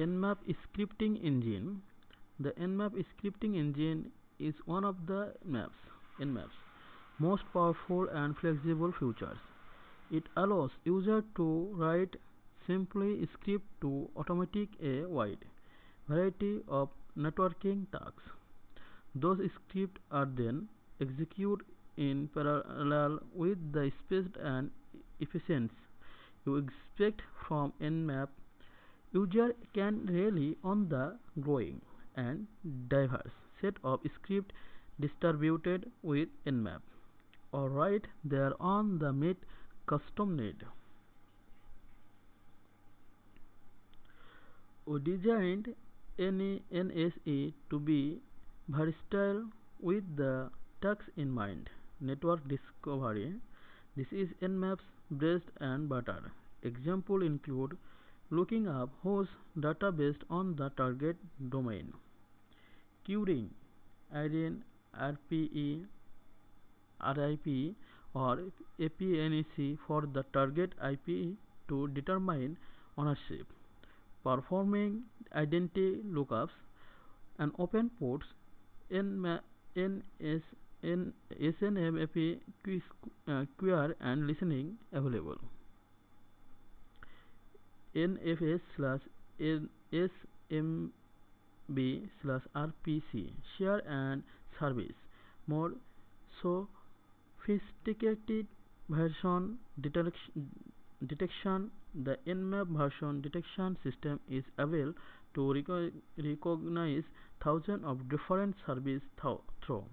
Nmap scripting engine. The Nmap scripting engine is one of the Nmap's most powerful and flexible features. It allows user to write simply script to automate a wide variety of networking tasks. Those scripts are then executed in parallel with the speed and efficiency you expect from Nmap. User can rely on the growing and diverse set of scripts distributed with Nmap, or write their own the meet custom need. We designed any NSE to be versatile with the tasks in mind. Network discovery. This is Nmap's bread and butter. Example include looking up host data based on the target domain, querying IDN, RPE, RIP, or APNEC for the target IP to determine ownership, performing identity lookups and open ports in SNMP query and listening available. NFS slash SMB slash RPC share and service. More sophisticated version detection. The Nmap version detection system is able to recognize thousands of different services through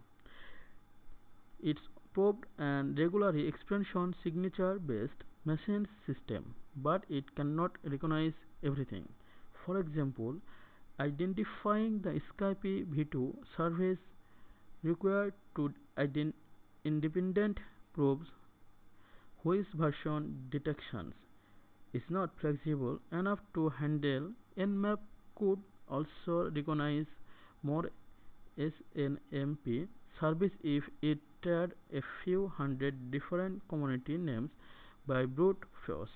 its probed and regularly expansion signature based machine system, but it cannot recognize everything. For example, identifying the Skype v2 service required to independent probes which version detections is not flexible enough to handle. Nmap could also recognize more SNMP service if it tried a few hundred different community names by brute force.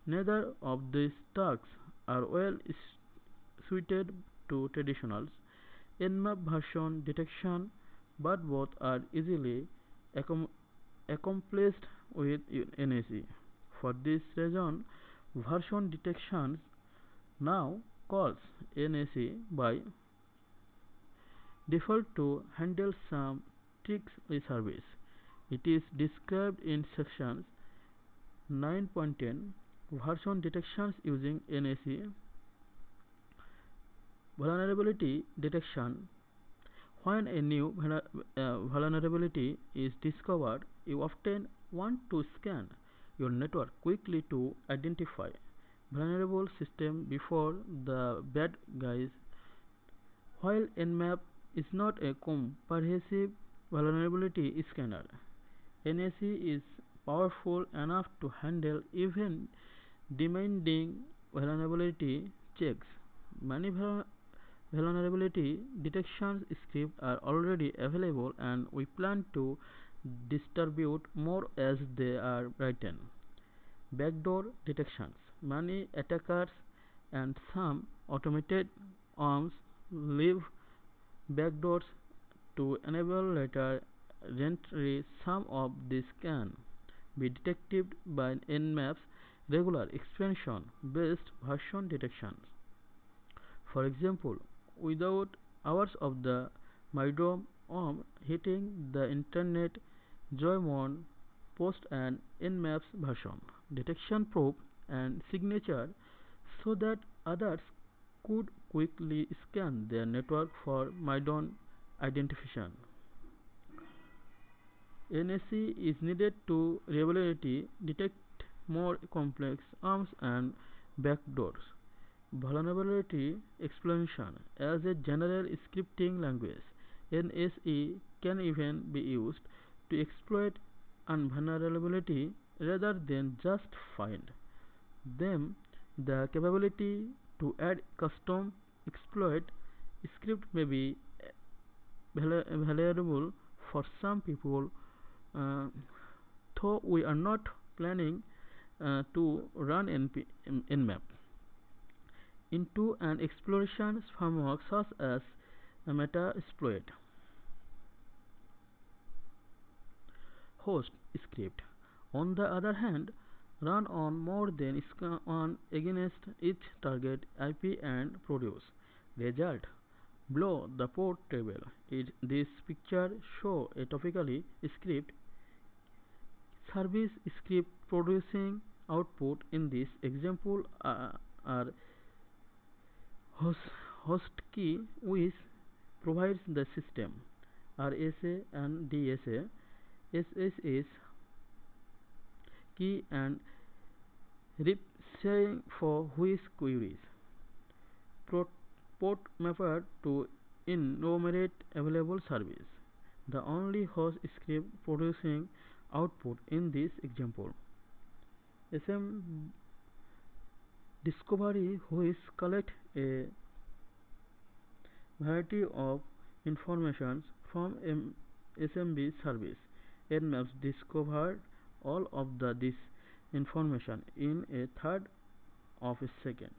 Neither of these tasks are well suited to traditional Nmap version detection, but both are easily accomplished with NAC. For this reason, version detection now calls NAC by default to handle some tricky service. It is described in section 9.10 version detections using NAC. Vulnerability detection. When a new vulnerability is discovered, you often want to scan your network quickly to identify vulnerable system before the bad guys. While Nmap is not a comprehensive vulnerability scanner, NAC is powerful enough to handle even demanding vulnerability checks. Many vulnerability detection scripts are already available, and we plan to distribute more as they are written. Backdoor detections. Many attackers and some automated arms leave backdoors to enable later reentry. Some of these can be detected by Nmap's regular expansion based version detection. For example, without hours of the MyDom arm hitting the internet, Joymon post an Nmap's version detection probe and signature so that others could quickly scan their network for MyDom identification. NAC is needed to reliably detect more complex arms and backdoors. Vulnerability exploitation. As a general scripting language, NSE can even be used to exploit vulnerability rather than just find them. The capability to add custom exploit script may be valuable for some people, uh, though we are not planning to run Nmap. into an exploration framework such as a Metasploit. Host script, on the other hand, run on more than one against each target IP and produce result below the port table. This picture shows a typically script service script producing output. In this example are host, host key, which provides the system RSA and DSA, SSH key, and rep for which queries. Port mapper to enumerate available service. The only host script producing output in this example. SM discovery, which collect a variety of information from SMB service. Nmap discovered all of this information in a third of a second.